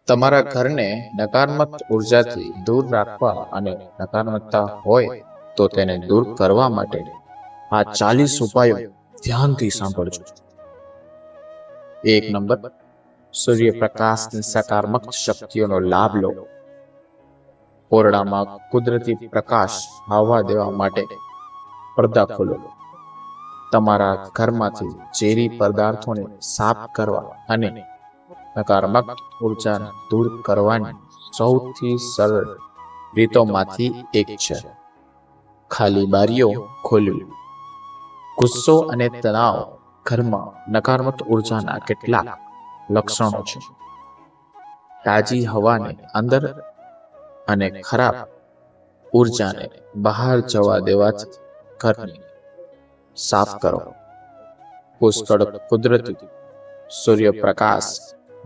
તમારા ઘરને નકારાત્મક ઉર્જાથી દૂર રાખવા અને નકારાત્મકતા હોય તો તેને દૂર કરવા માટે આ 40 ઉપાયો ધ્યાનથી સાંભળજો. 1 નંબર, સૂર્યપ્રકાશની સકારાત્મક શક્તિઓનો લાભ લો. ઓરડામાં કુદરતી પ્રકાશ આવવા દેવા માટે પડદા ખોલો. તમારા ઘરમાંથી ઝેરી પદાર્થોને સાફ કરવા અને નકારાત્મક ઉર્જા દૂર કરવાની સૌથી સરળ રીતોમાંથી એક છે ખાલી બારીઓ ખોલવી. ગુસ્સો અને તણાવ ઘરમાં નકારાત્મક ઉર્જાના કેટલાક લક્ષણો છે. તાજી હવાને અંદર અને ખરાબ ઉર્જાને બહાર જવા દેવાથી ઘરને સાફ કરો. પુષ્કળ કુદરતી સૂર્યપ્રકાશ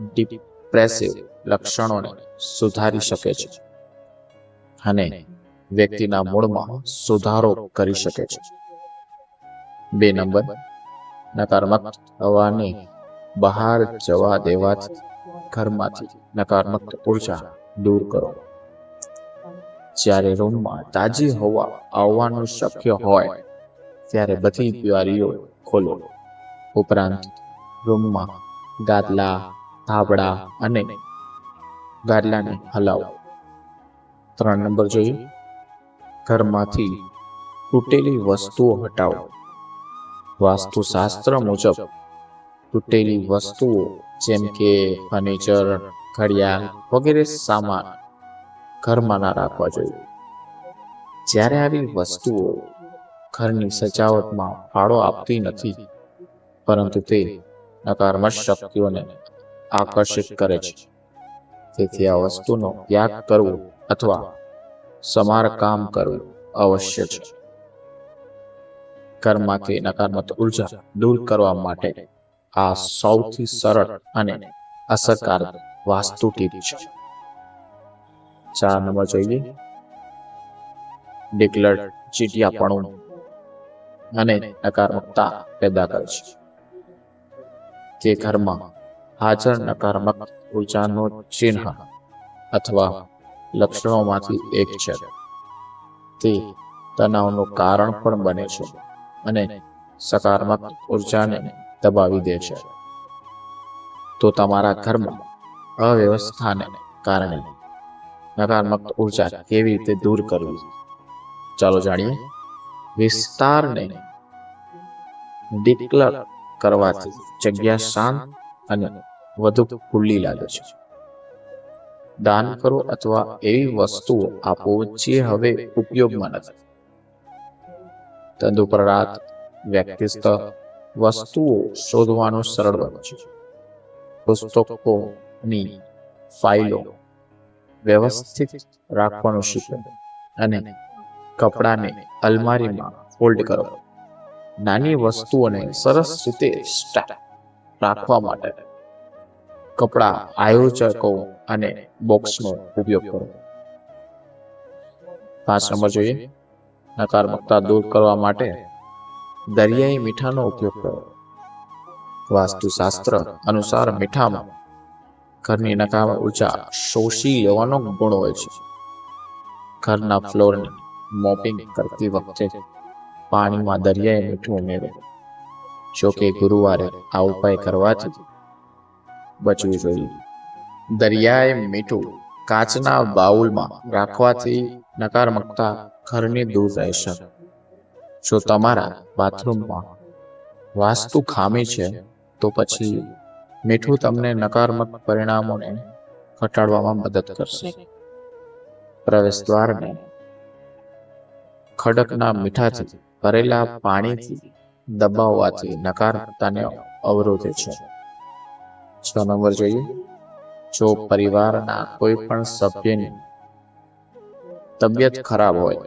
ડિપ્રેસિવ લક્ષણોને સુધારી શકે છે અને વ્યક્તિના મૂડમાં સુધારો કરી શકે છે. 2 નંબર, નકારાત્મક હવાને બહાર જવા દેવાથી ઘરમાંથી નકારાત્મક ઉર્જા દૂર કરો. જ્યારે રૂમમાં તાજી હવા આવવાનું શક્ય હોય ત્યારે બધી બારીઓ ખોલો. ઉપરાંત રૂમમાં ગાદલા, ધાબળા અને ગાદલાને હલાવો. 3 નંબર જોઈએ, ઘરમાંથી તૂટેલી વસ્તુઓ હટાવો. વાસ્તુશાસ્ત્ર મુજબ તૂટેલી વસ્તુઓ જેમ કે ફર્નિચર, ઘડિયાળ વગેરે સામાન ઘરમાં ના રાખવા જોઈએ. જ્યારે આવી વસ્તુઓ ઘરની સજાવટમાં ફાળો આપતી નથી પરંતુ તે નકારાત્મક શક્તિઓને આકર્ષિત કરે છે, તેથી આ વસ્તુનો ત્યાગ કરવો અથવા સમારકામ કરવું આવશ્યક છે. ઘરમાંથી નકારાત્મક ઉર્જા દૂર કરવા માટે આ સૌથી સરળ અને અસરકારક વાસ્તુ ટીપ છે. 4 નંબર જોઈએ, ડિક્લેર્ડ ચીટિયાપણું અને નકારાત્મકતા પેદા કરે છે. તે ઘરમાં હાજર નકારાત્મક ઉર્જાનું ચિહ્ન અથવા લક્ષણોમાંથી એક છે. તે તણાવનું કારણ પણ બને છે અને સકારાત્મક ઉર્જાને દબાવી દે છે. તો તમારા ઘરમાં અવ્યવસ્થાને કારણે નકારાત્મક ઉર્જા કેવી રીતે દૂર કરવી, ચાલો જાણીએ. વિસ્તારને ડિક્લેર કરવાથી જગ્યા શાંત અને વધુ ખુલ્લી લાગે છે. દાન કરો અથવા એવી વસ્તુઓ આપો જે હવે ઉપયોગમાં નથી. તદુપરાંત વ્યક્તિગત વસ્તુઓ શોધવાનું સરળ બને છે. પુસ્તકોની ફાઇલો વ્યવસ્થિત રાખવાનું શીખો અને કપડાને અલમારીમાં ફોલ્ડ કરો. નાની વસ્તુઓને સરસ રીતે સ્ટેક રાખવા માટે કપડા આયોજકો અને બોક્સનો ઉપયોગ કરો. 5 નંબર જોઈએ, નકારાત્મકતા દૂર કરવા માટે દરિયાઈ મીઠાનો ઉપયોગ કરો. વાસ્તુશાસ્ત્ર અનુસાર મીઠામાં ઘરની નકારાત્મક ઉર્જા શોષી લેવાનો ગુણ હોય છે. ઘરના ફ્લોરને મોપિંગ કરતી વખતે પાણીમાં દરિયાઈ મીઠું ઉમેરો. જો કે ગુરુવારે આ ઉપાય કરવાથી બચવું જોઈએ. દરિયાઈ મીઠું કાચના બાઉલમાં રાખવાથી નકારાત્મકતા ઘરની દૂર રહેશે. જો તમારા બાથરૂમમાં વાસ્તુ ખામી છે તો પછી મીઠું તમને નકારાત્મક પરિણામોને ઘટાડવામાં મદદ કરશે. પ્રવેશ દ્વારને ખડકના મીઠાથી ભરેલા પાણીથી દબાવવાથી નકારાત્મકતાને અવરોધે છે. 6 નંબર જોઈએ, જો પરિવારના કોઈ પણ સભ્યની તબિયત ખરાબ હોય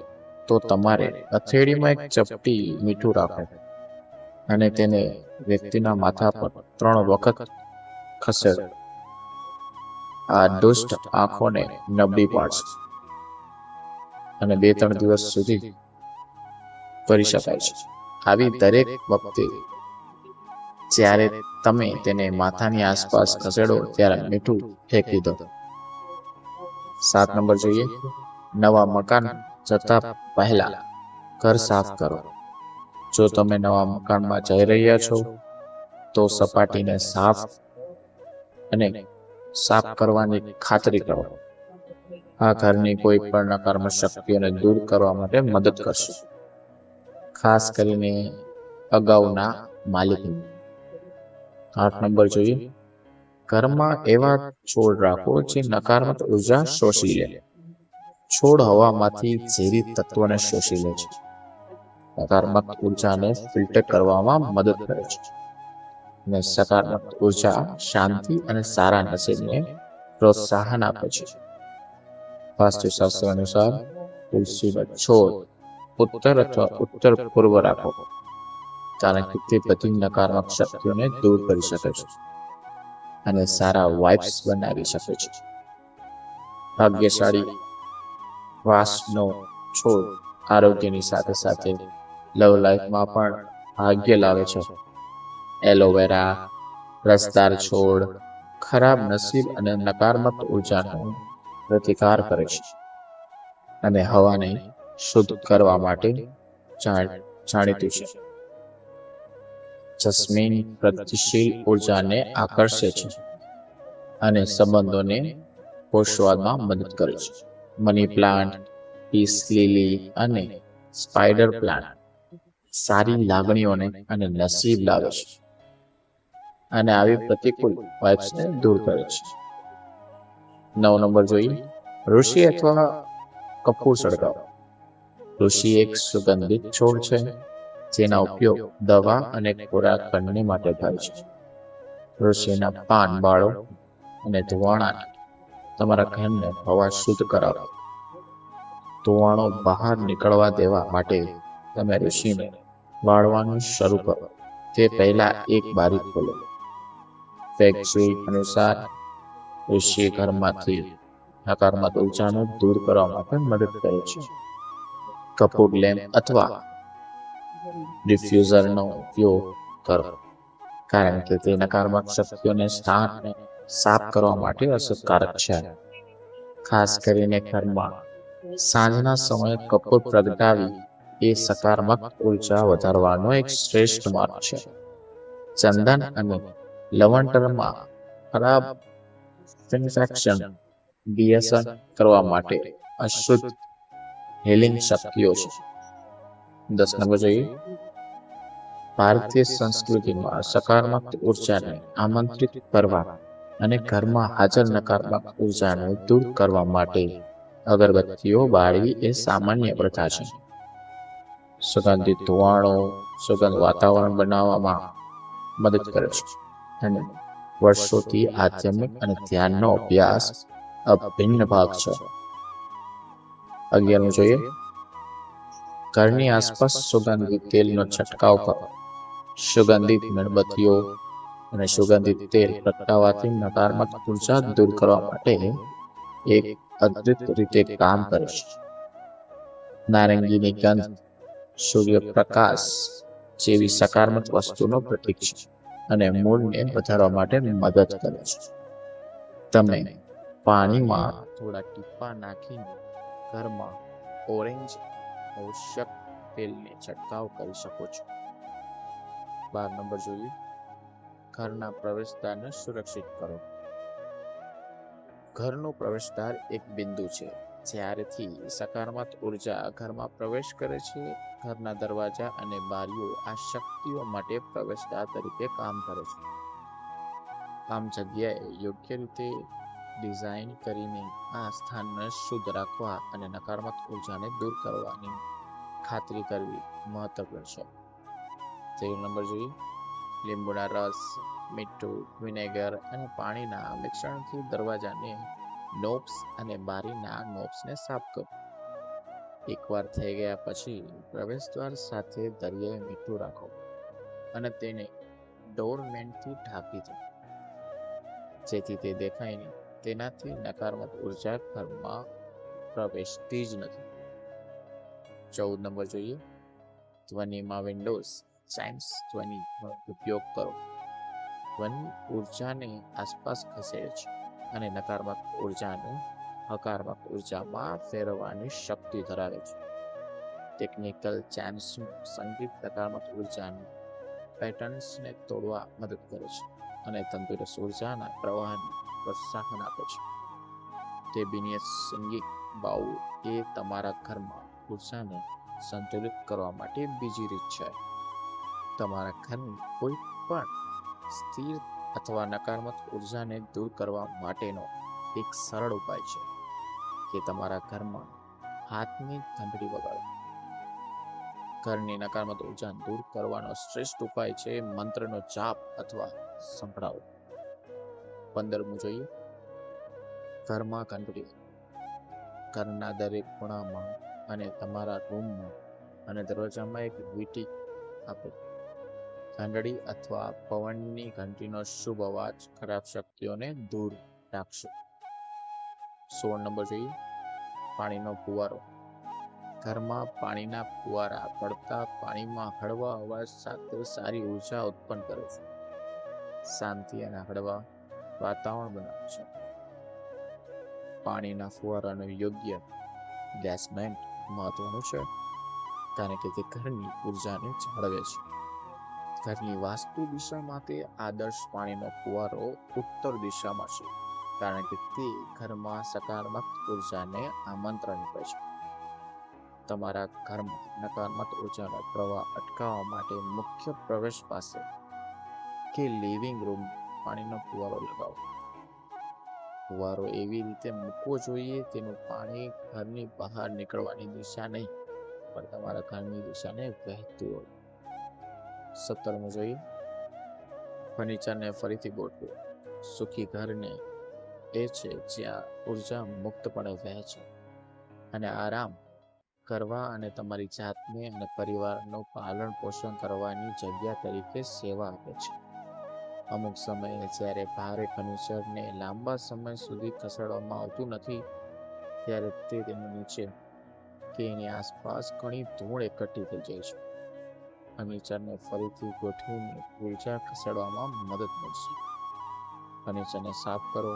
તો તમારે હથેળીમાં એક ચપટી મીઠું રાખો અને તેને વ્યક્તિના માથા પર 3 વખત ખસેડો. આ દુષ્ટ આંખોને નબળી પાડશે અને 2-3 દિવસ સુધી કરી શકાય છે. આવી દરેક વખતે જ્યારે તમે તેને માથાની આસપાસ ખસેડો ત્યારે મીઠું ફેંકી દો. 7 નંબર જોઈએ, નવા મકાન જતા પહેલા ઘર સાફ કરો. જો તમે નવા મકાનમાં જઈ રહ્યા છો તો સપાટીને સાફ અને સાફ કરવાની ખાતરી કરો. આ ઘરની કોઈ પણ નકારાત્મક શક્તિઓને દૂર કરવા માટે મદદ કરશે, ખાસ કરીને અગાઉના માલિકની. 8 નંબર જોઈએ, ઘરમાં એવા છોડ રાખો જે નકારાત્મક ઉર્જા શોષી લે. છોડ હવામાંથી ઝેરી તત્વોને શોષી લે છે, નકારાત્મક ઉર્જાને ફિલ્ટર કરવામાં મદદ કરે છે અને સકારાત્મક ઉર્જા, શાંતિ અને સારા નસીબને પ્રોત્સાહન આપે છે. વાસ્તુશાસ્ત્ર અનુસાર તુલસીનો છોડ ઉત્તર અથવા ઉત્તર પૂર્વ રાખો, કારણ કે તે બધી નકારાત્મક શક્તિઓને દૂર કરી શકે છે અને સારા વાઇબ્સ બનાવી શકે છે. ભાગ્યશાળી વાસનો છોડ આરોગ્યની સાથે સાથે લવ લાઈફમાં પણ ભાગ્ય લાવે છે. એલોવેરા, રસદાર છોડ ખરાબ નસીબ અને નકારાત્મક ઉર્જાનો પ્રતિકાર કરે છે અને હવાને શુદ્ધ કરવા માટે જાણીતું છે. જસ્મીન પ્રગતિશીલ ઉર્જાને આકર્ષે છે અને સંબંધોને પોષવામાં મદદ કરે છે. મની પ્લાન્ટ, પીસ લીલી અને સ્પાઈડર પ્લાન્ટ સારી લાગણીઓને અને નસીબ લાવે છે અને આવી પ્રતિકૂળ વાઇબ્સને દૂર કરે છે. 9 નંબર જોઈએ, ઋષિ અથવા કપૂર સળગાવો. ઋષિ એક સુગંધિત છોડ છે જેના ઉપયોગ દવા અને ખોરાક બંને માટે થાય છે. ઋષિના પાન બાળો અને ધુવાણા તમારા ઘરને હવા શુદ્ધ કરાવો. ધુવાણો બહાર નીકળવા દેવા માટે તમે ઋષિને વાળવાનું શરૂ કરો તે પહેલા એક બારી ખોલો. ફેંગ શુઇ અનુસાર ઋષિ ઘરમાંથી નકારાત્મક ઉર્જાને દૂર કરવા માટે મદદ કરે છે. કપૂર લેમ્પ અથવા ડિફ્યુઝરનો ઉપયોગ કરો, કારણ કે તે નકારાત્મક શક્તિઓને સાફ કરવા માટે અસરકારક છે. ખાસ કરીને ઘરમાં સાંજના સમયે કપૂર પ્રગટાવી એ સકારાત્મક ઉર્જા વધારવાનો એક શ્રેષ્ઠ માર્ગ છે. ચંદન અને લવંડરમાં ખરાબ ઇન્ફેક્શન ડિએશન કરવા માટે અશુદ્ધ હીલિંગ શક્તિઓ છે. 10 નંબર જોઈએ, ભારતીય સંસ્કૃતિમાં સકારાત્મક ઉર્જાને આમંત્રિત કરવા અને ઘરમાં હાજર નકારાત્મક ઉર્જાને દૂર કરવા માટે અગરબત્તીઓ બાળવી એ સામાન્ય પ્રથા છે. સુગંધિત ધુવાણો સુગંધ વાતાવરણ બનાવવામાં મદદ કરે છે અને વર્ષોથી આધ્યાત્મિક અને ધ્યાનનો અભ્યાસ અભિન્ન ભાગ છે. 11 જોઈએ, ઘરની આસપાસ સુગંધિત તેલનો છંટકાવ કરો. સુગંધિત મીણબત્તીઓ અને સુગંધિત તેલ પ્રગટાવવાથી નકારાત્મક ઉર્જા દૂર કરવા માટે એક અદ્ભુત રીતે કામ કરે છે. નારંગીની ગંધ સૂર્યપ્રકાશ જેવી સકારાત્મક વસ્તુનો પ્રતીક છે અને મૂડને વધારવા માટે મદદ કરે છે. તમે પાણીમાં થોડા ટીપા નાખીને ઘરમાં ઓરેન્જ આવશ્યક તેલને છંટકાવ કરી શકો છો. 12 નંબર જોઈએ, ઘરના પ્રવેશદ્વારને સુરક્ષિત કરો. ઘરનો પ્રવેશદ્વાર એક બિંદુ છે જ્યારેથી સકારાત્મક ઉર્જા ઘરમાં પ્રવેશ કરે છે. ઘરના દરવાજા અને બારીઓ આ શક્તિઓ માટે પ્રવેશદ્વાર તરીકે કામ કરે છે. આમ જગ્યાએ યોગ્ય રીતે ડિઝાઇન કરીને આ સ્થાનને શુદ્ધ રાખવા અને નકારાત્મક ઉર્જાને દૂર કરવાની ખાતરી કરવી મહત્વપૂર્ણ છે. 13 નંબર જોઈએ, લીંબુના રસ, મીઠું, વિનેગર અને પાણીના મિશ્રણથી દરવાજાને નોબ્સ અને બારીના નોબ્સને સાફ કરો. એકવાર થઈ ગયા પછી પ્રવેશદ્વાર સાથે દરિયાઈ મીઠું રાખો અને તેને ડોરમેટથી ઢાંકી દો જેથી તે દેખાય નહીં. તેનાથી નકારાત્મક ઉર્જા ઘરમાં પ્રવેશતી જ નથી. 14 નંબર જોઈએ, ધ્વનિમાં વિન્ડોઝ ચાઇમ્સ ધ્વનિનો ઉપયોગ કરો. ધ્વનિ ઉર્જાને આસપાસ ખસેડે છે અને નકારાત્મક ઉર્જાને હકારાત્મક ઉર્જામાં ફેરવવાની શક્તિ ધરાવે છે. ટેકનિકલ ચેન્જ સંગીત નકારાત્મક ઉર્જાની પેટર્ન્સને તોડવા મદદ કરે છે અને તંદુરસ્ત ઉર્જાના પ્રવાહને પ્રોત્સાહન આપે છે. ટેબિનિયસ સિંગિંગ બાઉલ એ તમારા ઘરમાં ઉર્જાને સંતુલિત કરવા માટે બીજી રીત છે. તમારા ઘરની કોઈ પણ સ્થિર અથવા નકારાત્મક ઉર્જાને દૂર કરવા માટેનો એક સરળ ઉપાય છે કે તમારા ઘરમાં હાથની ઘંટડી વગાડો. ઘરની નકારાત્મક ઉર્જા દૂર કરવાનો શ્રેષ્ઠ ઉપાય છે મંત્રનો જાપ અથવા સંભળાવો. 15મું જોઈએ, ઘરમાં ઘંટડી. ઘરના દરેક ખૂણામાં અને તમારા રૂમમાં અને દરવાજામાં એક વીંટી આપો. ઘંટડી અથવા પવનની ઘંટીનો શુભ અવાજ ખરાબ શક્તિઓને દૂર રાખશે. 16 નંબર જોઈએ, પાણીનો ફુવારો. ઘરમાં પાણીના ફુવારા પડતા પાણીમાં હળવા અવાજ સાથે સારી ઉર્જા ઉત્પન્ન કરે છે. શાંતિ અને હળવા વાતાવરણ બનાવે છે. પાણીના ફુવારાનું યોગ્ય પ્લેસમેન્ટ મહત્વનું છે કારણ કે તે ઘરની ઉર્જાને જાળવે છે. ઘરની વાસ્તુ દિશા માટે આદર્શ પાણીનો ફુવારો ઉત્તર દિશામાં છે કારણ કે તે ઘરમાં સકારાત્મક ઉર્જાને આમંત્રણ આપે છે. તમારા ઘરમાં નકારાત્મક ઉર્જાનો પ્રવાહ અટકાવવા માટે મુખ્ય પ્રવેશ પાસે કે લિવિંગ રૂમ પાણીનો ફુવારો લગાવો. ફુવારો એવી રીતે મૂકવો જોઈએ તેનું પાણી ઘરની બહાર નીકળવાની દિશા નહીં પણ તમારા ઘરની દિશાને વહેતું હોય. 17મું જોઈએ, ફર્નિચરને ફરીથી ગોઠવો. સુખી ઘરને એ છે જ્યાં ઉર્જા મુક્તપણે વહે છે અને આરામ કરવા અને તમારી જાતને અને પરિવારનું પાલન પોષણ કરવાની જગ્યા તરીકે સેવા આપે છે. અમુક સમયે જ્યારે ભારે ફર્નિચરને લાંબા સમય સુધી ખસેડવામાં આવતું નથી ત્યારે તે તેની નીચે કે એની આસપાસ ઘણી ધૂળ એકઠી થઈ જાય છે. ફર્નિચરને ફરીથી ગોઠવીને ઉર્જા ખસેડવામાં મદદ મળશે. ફર્નિચરને સાફ કરો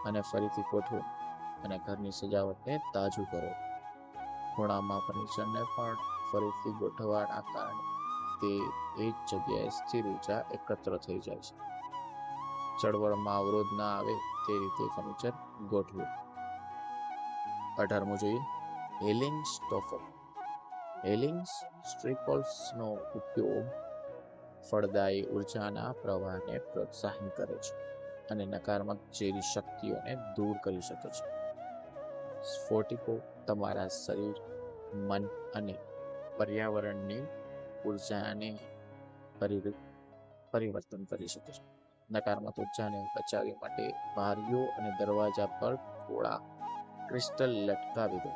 અને ફરીથી ગોઠવો અને ઘરની સજાવટને તાજું કરો. ખૂણામાં ફર્નિચરને પણ ફરીથી ગોઠવવાના કારણે તે એ જ જગ્યાએ સ્થિર ઉર્જા એકત્ર થઈ જાય છે. ચળવળમાં અવરોધ ના આવે તે રીતે ફર્નિચર ગોઠવો. 18મું જોઈએ, હીલિંગ સ્ટોફર. હીલિંગ સ્ટ્રીપલ્સનો ઉપયોગ ફળદાયી ઉર્જાના પ્રવાહને પ્રોત્સાહન કરે છે અને નકારાત્મક ઝેરી શક્તિઓને દૂર કરી શકે છે. સ્ફોટિકો તમારા શરીર, મન અને પર્યાવરણની ઉર્જાને પરિવર્તન કરી શકે છે. નકારાત્મક ઉર્જાને બચાવવા માટે બારીઓ અને દરવાજા પર થોડા ક્રિસ્ટલ લટકાવી દો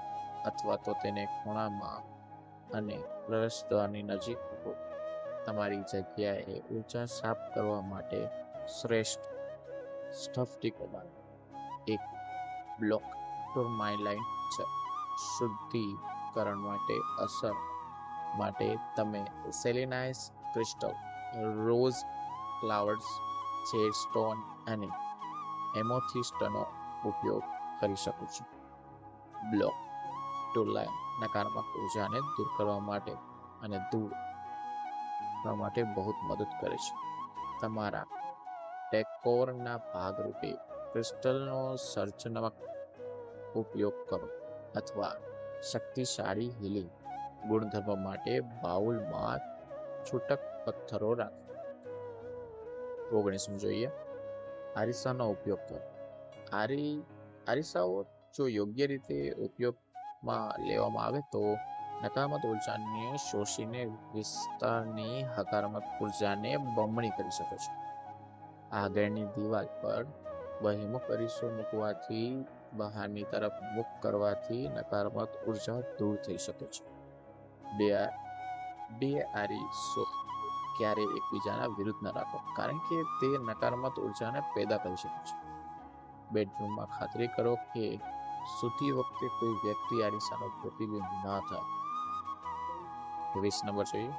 અથવા તો તેને ખૂણામાં અને પ્રવેશદ્વારની નજીક મૂકો. તમારી જગ્યાએ ઉર્જા સાફ કરવા માટે શ્રેષ્ઠ સ્ફટિકોમાં એક બ્લોક ટુર્માઇલાઇન છે. શુદ્ધિકરણ માટે અસર માટે તમે selenite crystal, rose flowers, jade stone અને એમોથિસ્ટનો ઉપયોગ કરી શકો છો. બ્લોક ટુર્માઇન નકારાત્મક ઉર્જાને દૂર કરવા માટે અને દૂર કરવા માટે બહુ મદદ કરે છે. તમારા ડેકોરના ભાગરૂપે ક્રિસ્ટલનો સર્જનાત્મક ઉપયોગ કરો અથવા શક્તિશાળી હીલિંગ ગુણધર્મો માટે બાઉલમાં છૂટક પથ્થરો રાખો. 19મું જોઈએ, આરિસાનો ઉપયોગ કરો. આરિસાઓ જો યોગ્ય રીતે ઉપયોગમાં લેવામાં આવે તો નકારાત્મક ઉર્જાને શોષીને વિસ્તારની હકારાત્મક ઉર્જાને બમણી કરી શકે છે. આગળની દિવાલ પર બહિર્મુખ અરીસો મૂકવાથી બહારની તરફ મુખ કરવાથી નકારાત્મક ઉર્જા દૂર થઈ શકે છે. બે આરીસો ક્યારેય એકબીજાના વિરુદ્ધ ન રાખો કારણ કે તે નકારાત્મક ઉર્જાને પેદા કરી શકે છે. બેડરૂમમાં ખાતરી કરો કે સૂતી વખતે કોઈ વ્યક્તિ આરીસાનો પ્રતિબિંબ ના થાય. 20 નંબર જોઈએ,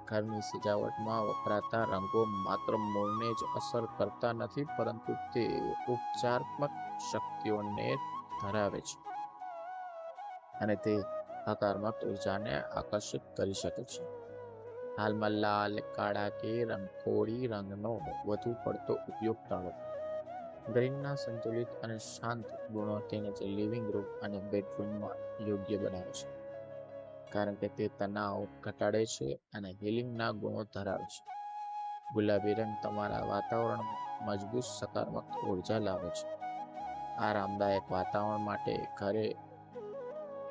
ઘરની સજાવટમાં વપરાતા રંગો માત્ર મૂળને જ અસર કરતા નથી પરંતુ તે ઉપચારાત્મક શક્તિઓને ધરાવે છે અને તે હકારાત્મક ઉર્જાને આકર્ષિત કરી શકે છે. હાલમાં લાલ, કાળા કે રંગોળી રંગનો વધુ પડતો ઉપયોગ ટાળો. ગ્રીનના સંતુલિત અને શાંત ગુણો તેને લિવિંગ રૂમ અને બેડરૂમમાં યોગ્ય બનાવે છે, કારણ કે તે તણાવ ઘટાડે છે અને હીલિંગના ગુણો ધરાવે છે. ગુલાબી રંગ તમારા વાતાવરણમાં મજબૂત સકારાત્મક ઉર્જા લાવે છે. આરામદાયક વાતાવરણ માટે ઘરે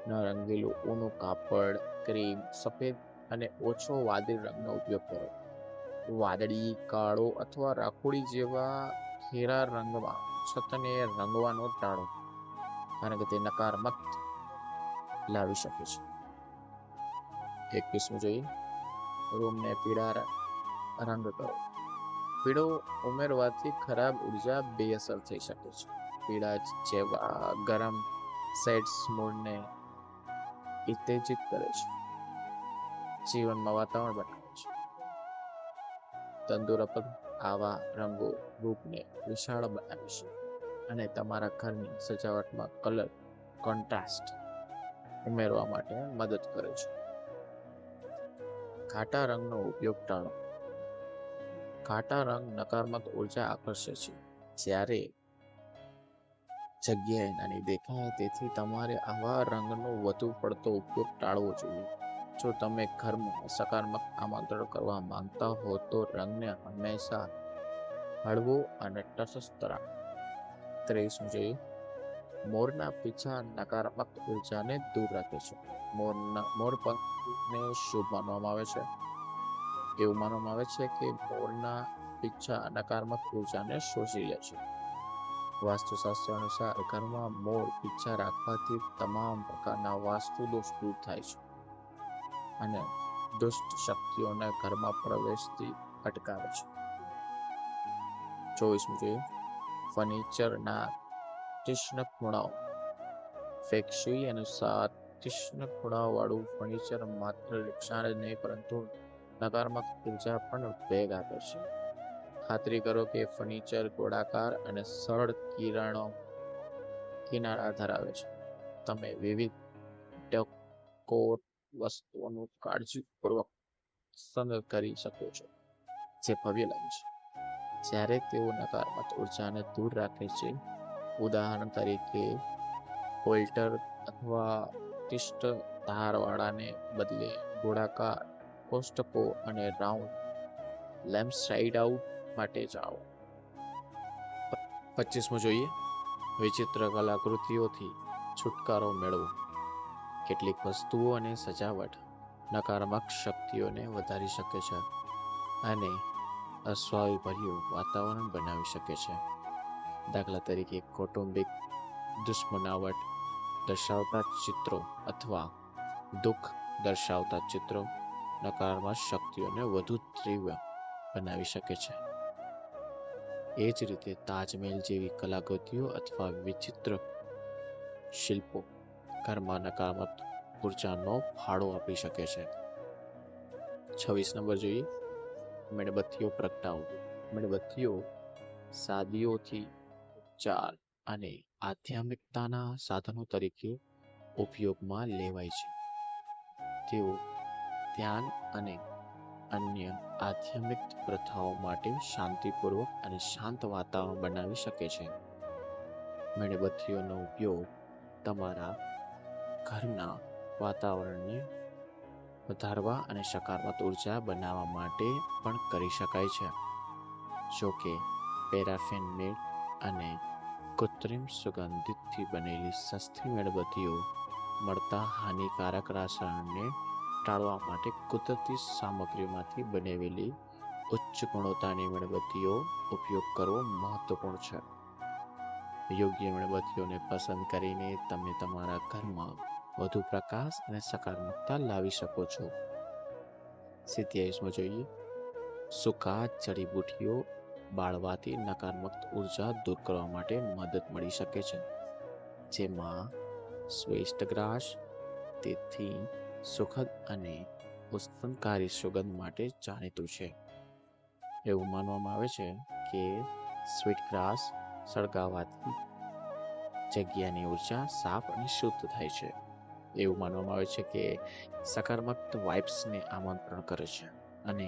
રંગેલું ઊનું કાપડ, ક્રીમ, સફેદ અને ઓછો વાદળી રંગનો ઉપયોગ કરો. વાદળી, કાળો અથવા રાખોડી જેવા ઘેરા રંગમાં છતને રંગવાનો ટાળો, કારણ કે તે નકારાત્મક લાવી શકે છે. 21 જોઈએ, રૂમને પીળા રંગ કરો. પીળો ઉમેરવાથી ખરાબ ઉર્જા બેઅસર થઈ શકે છે. પીળા જેવા ગરમ શેડ્સ મૂડને ઉત્તેજિત કરે છે, જીવનમાં વાતાવરણ બનાવે છે. તંદુરસ્ત આવા રંગો રૂપને વિશાળ બનાવે છે અને તમારા ઘરની સજાવટમાં કલર કોન્ટ્રાસ્ટ ઉમેરવા માટે મદદ કરે છે. ઘાટા રંગનો ઉપયોગ ટાળો. ઘાટા રંગ નકારાત્મક ઉર્જા આકર્ષે છે, જ્યારે જગ્યાએ નાની દેખાય, તેથી તમારે આવા રંગનો વધુ પડતો ઉપયોગ ટાળવો જોઈએ. જો તમે ઘરમાં સકારાત્મક આમંત્રણ કરવા માંગતા હો તો રંગને હંમેશા હળવો અને તટસ્થ રાખો. 23 જોઈએ, મોરના પીંછા નકારાત્મક ઉર્જાને દૂર રાખે છે. મોરપંખને શુભ માનવામાં આવે છે. એવું માનવામાં આવે છે કે મોરના પીંછા નકારાત્મક ઉર્જાને શોષી લે છે. વાસ્તુશાસ્ત્ર અનુસાર ઘરમાં મોર પીંછા રાખવાથી તમામ પ્રકારના વાસ્તુ દોષ દૂર થાય છે અને દુષ્ટ શક્તિઓને ઘરમાં પ્રવેશથી અટકાવે છે. 24 જોઈએ, ફર્નિચરના તીક્ષ્ણ ખૂણાઓ. ફેંગ-શુઇ અનુસાર તીક્ષ્ણ ખૂણાઓવાળું ફર્નિચર માત્ર નુકસાન જ નહીં, પરંતુ નકારાત્મક ઉર્જા પણ વેગ આપે છે. ખાતરી કરો કે ફર્નિચર ગોળાકાર અને સરળ કિનારા ધરાવે છે. તમે વિવિધ ડેકોર વસ્તુઓનું કાળજીપૂર્વક પસંદ કરી શકો છો જે ભવ્ય લાગે છે, જ્યારે તેઓ નકારાત્મક ઉર્જાને દૂર રાખે છે. ઉદાહરણ તરીકે, પોલ્ટર અથવા તીક્ષ્ણ ધારવાળાને બદલે ગોળાકાર કોષ્ટકો અને રાઉન્ડ લેમ્પસાઇડ માટે જાઓ. 25 જોઈએ, વિચિત્ર કલાકૃતિઓથી છુટકારો મેળવો. કેટલીક વસ્તુઓ અને સજાવટ નકારાત્મક શક્તિઓને વધારી શકે છે અને અસ્વાભાવિક વાતાવરણ બનાવી શકે છે. દાખલા તરીકે, કૌટુંબિક દુશ્મનાવટ દર્શાવતા ચિત્રો અથવા દુઃખ દર્શાવતા ચિત્રો નકારાત્મક શક્તિઓને વધુ તીવ્ર બનાવી શકે છે. એ જ રીતે તાજમહેલ જેવી કલાકૃતિઓ અથવા વિચિત્ર શિલ્પો ઘરમાં નકારાત્મક ઉર્જાનો ફાળો આપી શકે છે. 26 જોઈએ, મીણબત્તીઓ પ્રગટાવો. મીણબત્તીઓ શાદીઓથી ઉપચાર અને આધ્યાત્મિકતાના સાધનો તરીકે ઉપયોગમાં લેવાય છે. તેઓ ધ્યાન અને અન્ય આધ્યાત્મિક પ્રથાઓ માટે શાંતિપૂર્વક અને શાંત વાતાવરણ બનાવી શકે છે. મીણબત્તીઓનો ઉપયોગ તમારા ઘરના વાતાવરણને વધારવા અને સકારાત્મક ઉર્જા બનાવવા માટે પણ કરી શકાય છે. જો કે, પેરાફિન મીણ અને કૃત્રિમ સુગંધથી બનેલી સસ્તી મીણબત્તીઓ મળતા હાનિકારક રસાયણોને ટાળવા માટે કુદરતી સામગ્રીમાંથી બનાવેલી ઉચ્ચ ગુણવત્તાની મીણબત્તીઓ ઉપયોગ કરવો મહત્વપૂર્ણ છે. યોગ્ય મીણબત્તીઓને પસંદ કરીને તમે તમારા ઘરમાં વધુ પ્રકાશ અને સકારાત્મકતા લાવી શકો છો. 27 જોઈએ, સૂકા જડીબુટ્ટીઓ બાળવાથી નકારાત્મક ઉર્જા દૂર કરવા માટે મદદ મળી શકે છે, જેમાં સ્વેસ્ટગ્રાસ તેથી સુખદ અને ઉત્સવકારી સુગંધ માટે જાણીતું છે. એવું માનવામાં આવે છે કે સ્વીટગ્રાસ સળગાવવાથી જગ્યાની ઉર્જા સાફ અને શુદ્ધ થાય છે. એવું માનવામાં આવે છે કે સકારાત્મક વાઇબ્સને આમંત્રણ કરે છે અને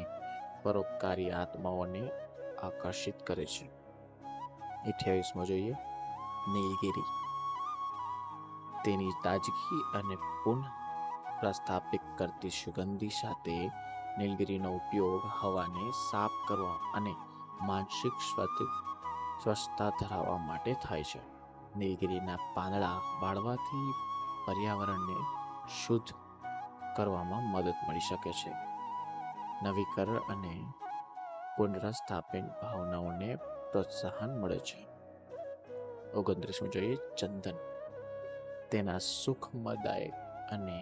પરોપકારી આત્માઓને આકર્ષિત કરે છે. 28મો જોઈએ, નીલગિરી. તેની તાજગી અને પુનઃ પ્રસ્થાપિત કરતી સુગંધી સાથે નીલગિરીનો ઉપયોગ હવાને સાફ કરવા અને માનસિક સ્વસ્થતા ધરાવવા માટે થાય છે. નીલગિરીના પાંદડા બાળવાથી પર્યાવરણને શુદ્ધ કરવામાં મદદ મળી શકે છે. નવીકરણ અને પુનર્સ્થાપન ભાવનાઓને પ્રોત્સાહન મળે છે. 29મું જોઈએ, ચંદન. તેના સુખમદાયક અને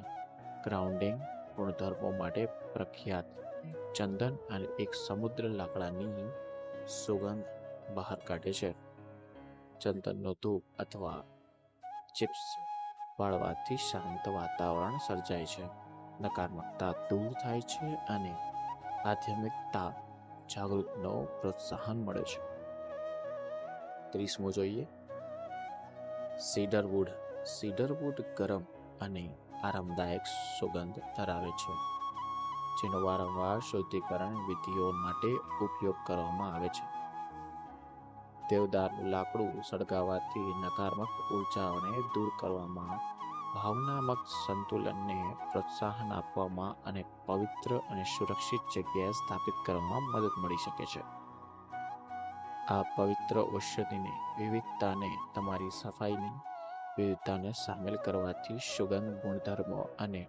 ગ્રાઉન્ડિંગ ગુણધર્મો માટે પ્રખ્યાત ચંદન અને એક સમુદ્ર લાકડાની સુગંધ બહાર કાઢે છે. ચંદનનો ધૂપ અથવા ચિપ્સ બાળવાથી શાંત વાતાવરણ સર્જાય છે, નકારાત્મકતા દૂર થાય છે અને આધ્યાત્મિકતા જાગૃતિનો પ્રોત્સાહન મળે છે. 30મું જોઈએ, સીડરવુડ. સીડરવુડ ગરમ અને આરામદાયક સુગંધ ધરાવે છે, જેનો વારંવાર શુદ્ધિકરણ વિધિઓ માટે ઉપયોગ કરવામાં આવે છે. દેવદારનું લાકડું સળગાવવાથી નકારાત્મક ઉર્જાઓને દૂર કરવામાં, ભાવનાત્મક સંતુલનને પ્રોત્સાહન આપવામાં અને પવિત્ર અને સુરક્ષિત જગ્યાએ સ્થાપિત કરવામાં મદદ મળી શકે છે. આ પવિત્ર ઔષધિની વિવિધતાને તમારી સફાઈની વિવિધતાને સામેલ કરવાથી સુગંધ ગુણધર્મો અને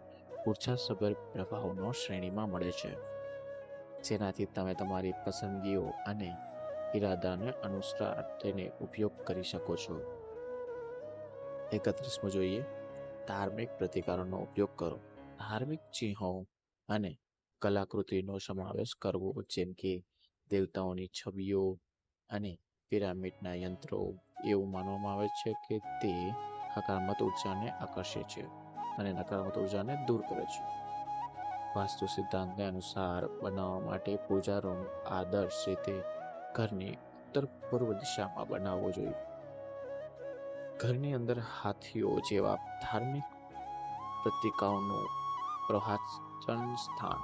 ઉર્જાસભર પ્રભાવનો શ્રેણીમાં મળે છે, જેનાથી તમે તમારી પસંદગીઓ અને ઇરાદાને અનુસાર તેને ઉપયોગ કરી શકો છો. 31મું જોઈએ, ધાર્મિક પ્રતિકારોનો ઉપયોગ કરો. ધાર્મિક ચિહ્નો અને કલાકૃતિનો સમાવેશ કરવો, જેમ કે દેવતાઓની છબીઓ અને પિરામિડના યંત્રો. એવું માનવામાં આવે છે કે તે હકારાત્મક ઉર્જાને આકર્ષે છે અને નકારાત્મક ઉર્જાને દૂર કરે છે. વાસ્તુ સિદ્ધાંતને અનુસાર બનાવવા માટે પૂજા રૂમ આદર્શ રીતે ઘરની ઉત્તર પૂર્વ દિશામાં બનાવવો જોઈએ. ઘરની અંદર હાથીઓ જેવા ધાર્મિક પ્રતિકાઓનું પ્રવાસન સ્થાન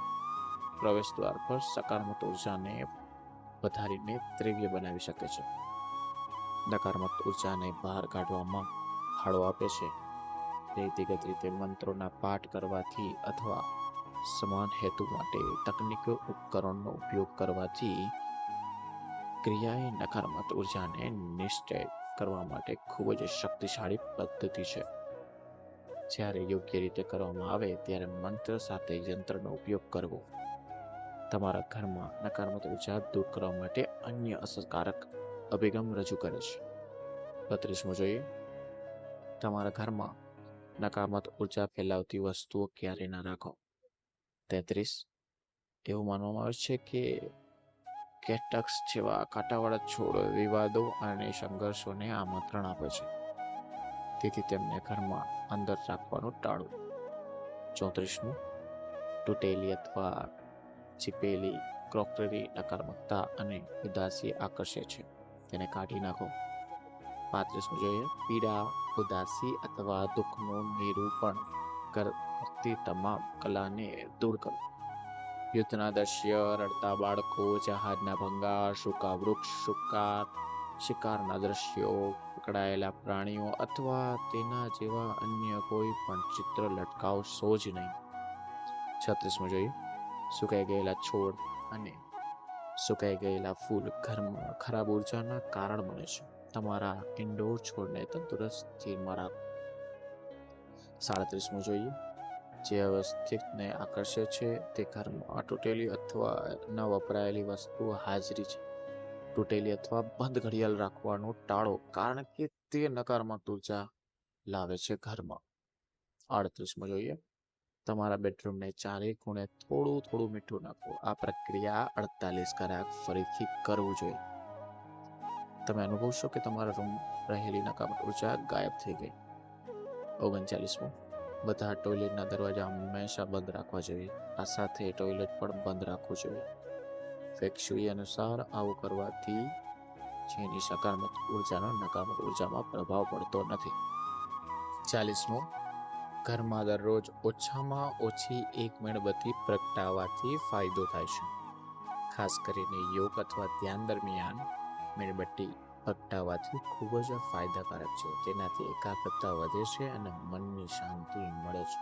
પ્રવેશ દ્વાર પર સકારાત્મક ઉર્જાને વધારીને તીવ્ર બનાવી શકે છે, નકારાત્મક ઉર્જાને બહાર કાઢવામાં ફાળો આપે છે. વ્યક્તિગત રીતે મંત્રોના પાઠ કરવાથી અથવા સમાન હેતુ માટે તકનીકી ઉપકરણનો ઉપયોગ કરવાથી ક્રિયાએ નકારાત્મક ઉર્જાને નિશ્ચિત કરવા માટે ખૂબ જ શક્તિશાળી પદ્ધતિ છે. જ્યારે યોગ્ય રીતે કરવામાં આવે ત્યારે મંત્ર સાથે યંત્રનો ઉપયોગ કરવો તમારા ઘરમાં નકારાત્મક ઉર્જા દૂર કરવા માટે અન્ય અસરકારક અભિગમ રજૂ કરે છે. 32મું જોઈએ, તમારા ઘરમાં નકારાત્મક ઉર્જા ફેલાવતી વસ્તુઓ ક્યારેય ન રાખો. 33, એવું માનવામાં આવે છે કે કેક્ટસ જેવા કાંટાવાળા છોડ વિવાદો અને સંઘર્ષોને આમંત્રણ આપે છે, તેથી તેમને ઘરમાં અંદર રાખવાનું ટાળો. 34મું, તૂટેલી અથવા ચીપેલી ક્રોકરી નકારાત્મકતા અને ઉદાસી આકર્ષે છે, તેને કાઢી નાખો. 35મું જોઈએ, પીડા, ઉદાસી અથવા દુઃખનું નિરૂપણ કરતી તમામ કલાને દૂર કરો. યુદ્ધના દ્રશ્ય, રડતા બાળકો, જહાજના ભંગાર, સૂકા વૃક્ષ, શિકારના દ્રશ્યો, પકડાયેલા પ્રાણીઓ અથવા તેના જેવા અન્ય કોઈ પણ ચિત્ર લટકાવશો જ નહીં. 36મું જોઈએ, સુકાઈ ગયેલા છોડ અને સુકાઈ ગયેલા ફૂલ ઘરમાં ખરાબ ઉર્જાના કારણ બને છે. તમારા ઇન્ડોર છોડને તંદુરસ્ત સ્થિતિમાં રાખો. 37મું જોઈએ, જે અવ્યવસ્થિતને આકર્ષે છે તે ઘરમાં તૂટેલી અથવા ન વપરાયેલી વસ્તુઓ હાજરી છે. તૂટેલી અથવા બંધ ઘડિયાળ રાખવાનું ટાળો, કારણ કે તે નકારાત્મક ઉર્જા લાવે છે ઘરમાં. 38મું જોઈએ, તમારા બેડરૂમને ચારે ખૂણે થોડું થોડું મીઠું નાખો. આ પ્રક્રિયા 48 કલાક ફરીથી કરવું જોઈએ. તમે અનુભવશો કે તમારા રૂમ રહેલી નકારાત્મક ઉર્જા ગાયબ થઈ ગઈ. 39મું, બધા ટોયલેટના દરવાજા હંમેશા બંધ રાખવા જોઈએ. આ સાથે ટોયલેટ પણ બંધ રાખવું જોઈએ. ફેંગ શુઇ અનુસાર આવું કરવાથી જેની સકારાત્મક ઉર્જાનો નકારાત્મક ઉર્જામાં પ્રભાવ પડતો નથી. 40મો, ઘરમાં દરરોજ ઓછામાં ઓછી એક મીણબત્તી પ્રગટાવવાથી ફાયદો થાય છે. ખાસ કરીને યોગ અથવા ધ્યાન દરમિયાન મીણબત્તી પ્રગટાવવાથી ખૂબ જ ફાયદાકારક છે. તેનાથી એકાગ્રતા વધે છે અને મનની શાંતિ મળે છે.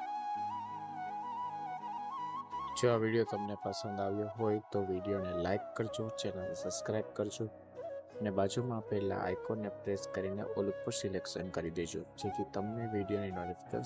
જો આ વિડીયો તમને પસંદ આવ્યો હોય તો વિડીયોને લાઈક કરજો, ચેનલને સબસ્ક્રાઈબ કરજો અને બાજુમાં આપેલા આઇકોનને પ્રેસ કરીને ઓલ ઉપર સિલેક્શન કરી દેજો, જેથી તમને વિડીયોની નોટિફિકેશન